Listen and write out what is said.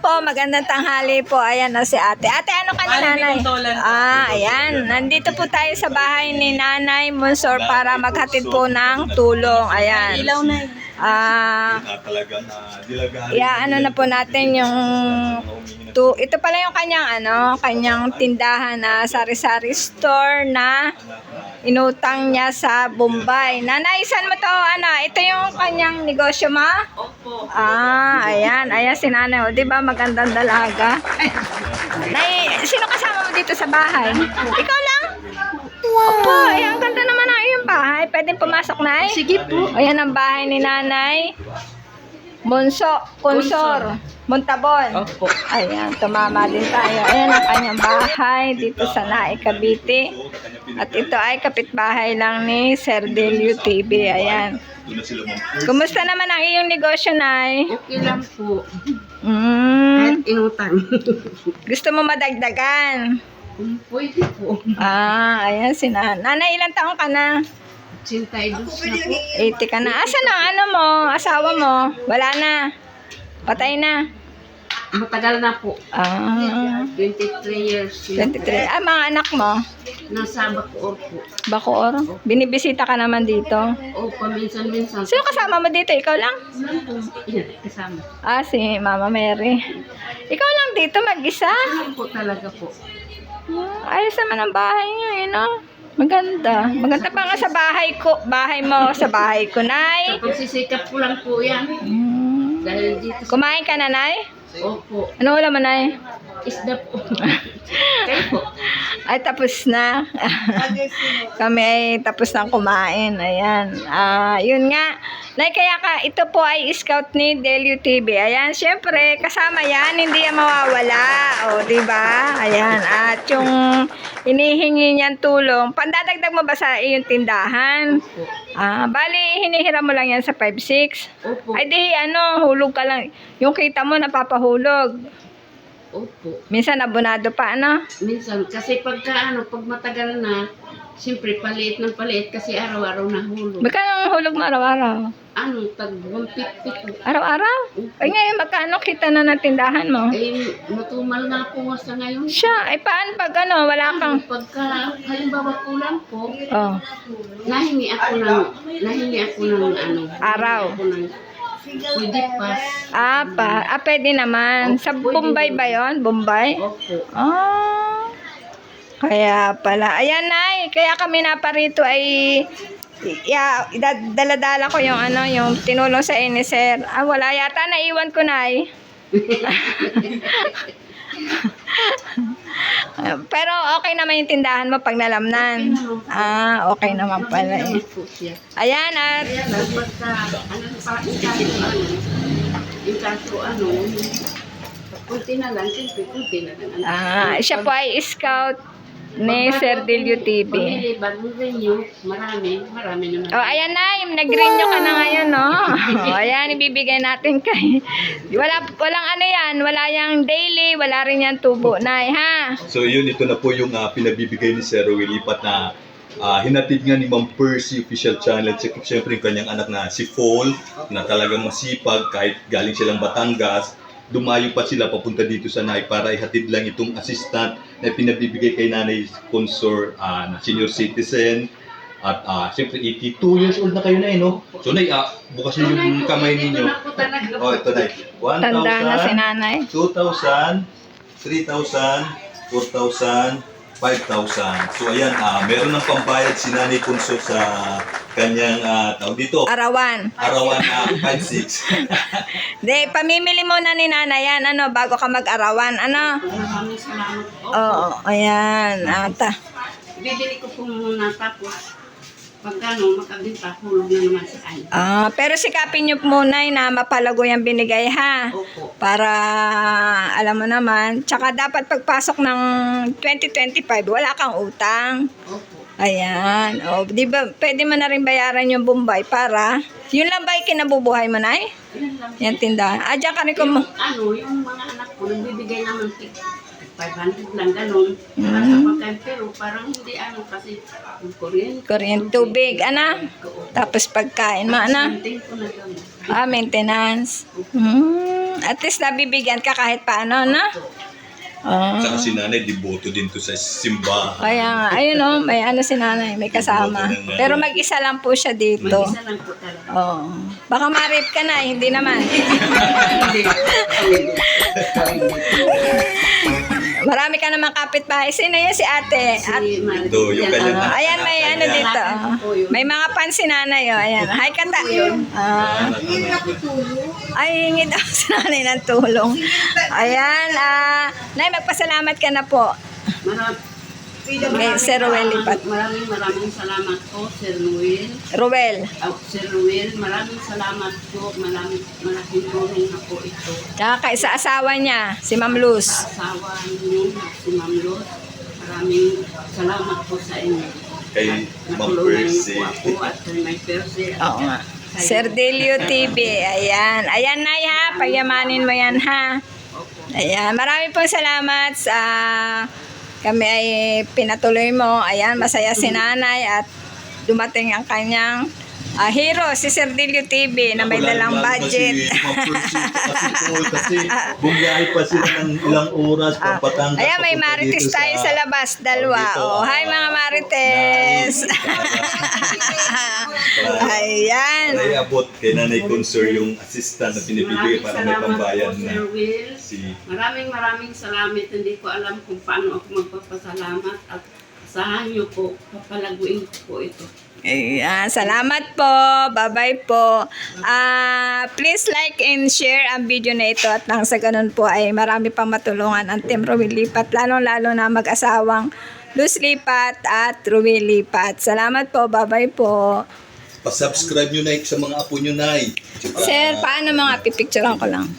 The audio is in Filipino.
po, magandang tanghali po. Ayan na si ate. Ate, ano ka ni nanay? Ayan. Nandito po tayo sa bahay ni Nanay Monsor para maghatid po ng tulong. Ayan. Ilaw na ano na po natin yung ito pala yung kanyang tindahan na sari-sari store na inutang niya sa Bombay. Nanay, saan mo to? Ito yung kanyang negosyo mo? Opo. Ayan. Ayan si nanay. O, diba magandang dalaga? Nay, sino kasama mo dito sa bahay? Ikaw lang? Opo, ang ganda naman ang iyong bahay. Pwedeng pumasok, Nay? Sige po. Ayan ang bahay ni Nanay Consor Montabon. Opo. Ayan, tumama din tayo. Ayan ang kanyang bahay dito sa Naik, Cavite. At ito ay kapitbahay lang ni Sir Delio TV. Ayan. Kumusta naman ang iyong negosyo, Nay? Okay lang po. Kahit inutang. Gusto mo madagdagan? Pwede po. Ayan si Nanay, ilang taong ka na? 82 na po. 80 ka na. Asan ang mo? Asawa mo? Wala na. Patay na. Matagal na po. 23 years. 23. Mga anak mo? Nasa Bacoor po. Bacoor? Binibisita ka naman dito? O, paminsan-minsan. Sino kasama mo dito? Ikaw lang? Yan, kasama. Si Mama Mary. Ikaw lang dito mag-isa? Ano po talaga po. Ayos naman ang bahay niyo, Maganda. Maganda pa nga sa bahay ko. Bahay mo, sa bahay ko, Nay. Sa pagsisikap ko lang po yan. Dahil dito sa... Kumain ka na, Nay? Opo. Ano ulam mo, Nay? Isda po. Kayo po. Ay, tapos na. Kami ay tapos na kumain. Ayan. Yun nga. Nay, kaya ito po ay scout ni Delio TV. Ayan, syempre, kasama yan. Hindi yan mawawala. O, diba? Ayan. At yung hinihingi niyan tulong, pandadagdag mo ba sa iyong tindahan? Opo. Bali, hinihiram mo lang yan sa 5-6. Opo. Ay, di, hulog ka lang. Yung kita mo, napapahulog. Opo. Minsan, abonado pa, Minsan, kasi pag matagal na, siyempre paliit ng paliit kasi araw-araw nahulog. Magkano ang hulog mo araw-araw? Tag 150 po. Araw-araw? Ay, ngayon, magkano kita na ng tindahan mo? Matumal nga po nga sa ngayon. Siya, ay paano pag wala kang... Pagka, halimbawa kulang po, Oh, nahingi ako ng araw. Pwede pas. Pwede naman. Sa Bombay ba yon? Bombay? Opo. Kaya pala. Ayan, Nay. Kaya kami naparito ay... dala-dala ko yung yung tinulong sa sir. Wala yata. Naiwan ko, Nay. Pero okay naman yung tindahan mo pag nalamnan. Okay naman pala Ayan, at kunti na lang, kunti na lang. siya po ay scout ni Sir Delio TV. Pamili, bagong renew, marami naman. Ayan na, nag-renew ka na ngayon, ayan, ibibigay natin kay... Walang yan, wala yung daily, wala rin yung tubo, Nay, ha? So yun, ito na po yung pinabibigay ni Sir Will, lipat na hinatid nga ni Ma'am Percy official channel. Siyempre yung kanyang anak na si Paul, na talagang masipag kahit galing silang Batangas. Dumayo pa sila papunta dito sa Naik para ihatid lang itong assistant na pinabibigay kay Nanay Consor na senior citizen. At siyempre 82 years old na kayo na no? So Nay, bukas nyo yung kamay ninyo. Ito Nay. 1,000, Tanda na si Nanay. 2,000, 3,000, 4,000, 5,000. So ayan, meron ng pambayad si Nanay Consor sa kanyang tawag dito. Arawan. Arawan 5-6. De, pamimili muna ni Nanay yan, bago ka mag-arawan, Maraming salamat po. Ayan, Bibili ko po muna tapos makabinta, hulog na naman sa kanya. Pero sikapin nyo muna na mapalago yung binigay, ha? Opo. Para, alam mo naman, tsaka dapat pagpasok ng 2025, wala kang utang. Opo. Ayan. Di ba, pwede mo na rin bayaran yung Bombay para, yun lang ba yung kinabubuhay mo, Nay? Yan lang. Yan tindahan. Diyan ka rin Yung mga anak ko, nagbibigay naman 500 lang, ganun. Para sa pagkain, pero parang hindi kasi yung kuryente, tubig, Tapos pagkain mo, Maintain ko na ganun. Maintenance. At least nabibigyan ka kahit paano, no? Oh. Saka si nanay, diboto din to sa simbahan. Kaya nga, ayun oh, may ano si nanay, may kasama. Pero mag-isa lang po siya dito. Mag-isa lang po talaga. Oh. Baka ma-rape ka na, hindi naman. Hindi. Marami ka naman kapitbahay. Sino yun si ate? Si At, Ito, yung kanyang ayan, may ano dito. May mga pan si nanay. Oh. Ayan. Hi, kata. Ay, hingi daw si nanay ng tulong. Ayan. Nay, magpasalamat ka na po. Sir Ruel Lipat. Maraming salamat po, Sir Ruel. Ruel. Sir Ruel, maraming salamat po. Malaking tulong na po ito. Tsaka sa asawa niya, si Ma'am Luz. Sa asawa niyo, si Ma'am Luz, maraming salamat po sa inyo. Kay Ma'am Natulungan Percy. niyo po ako at kay May Percy. Oo nga. Sir Delio TV. Ayan. Ayan, Nay, ha. Payamanin mo yan, ha. Ayan. Marami pong salamat sa kami ay pinatuloy mo. Ayan, masaya si nanay at dumating ang kanyang hero, si Sir Delio TV na may dalang budget. Si Ma'am Percy kasi Paul, kasi bumiyahe pa sila ng ilang oras pa Batangas. Ayan, may papunta Marites dito tayo sa labas. Dalawa. dito, Oh, hi mga Marites. Ayan. Ay, abot kay Nanay Consor yung assistant na pinibigay para may pambayad na. Sir Will. Si Maraming salamat. Hindi ko alam kung paano ako magpapasalamat at asahan niyo po, papalaguin ko po ito. Ayan, salamat po. Bye-bye po. Please like and share ang video na ito at nang sa ganun po ay marami pang matulungan ang Team Ruel Lipat, lalong-lalo na mag-asawang Luz Lipat at Ruel Lipat. Salamat po. Bye-bye po. pa-subscribe nyo na sa mga apo nyo na. Sir, paano mga pipicturean ko lang?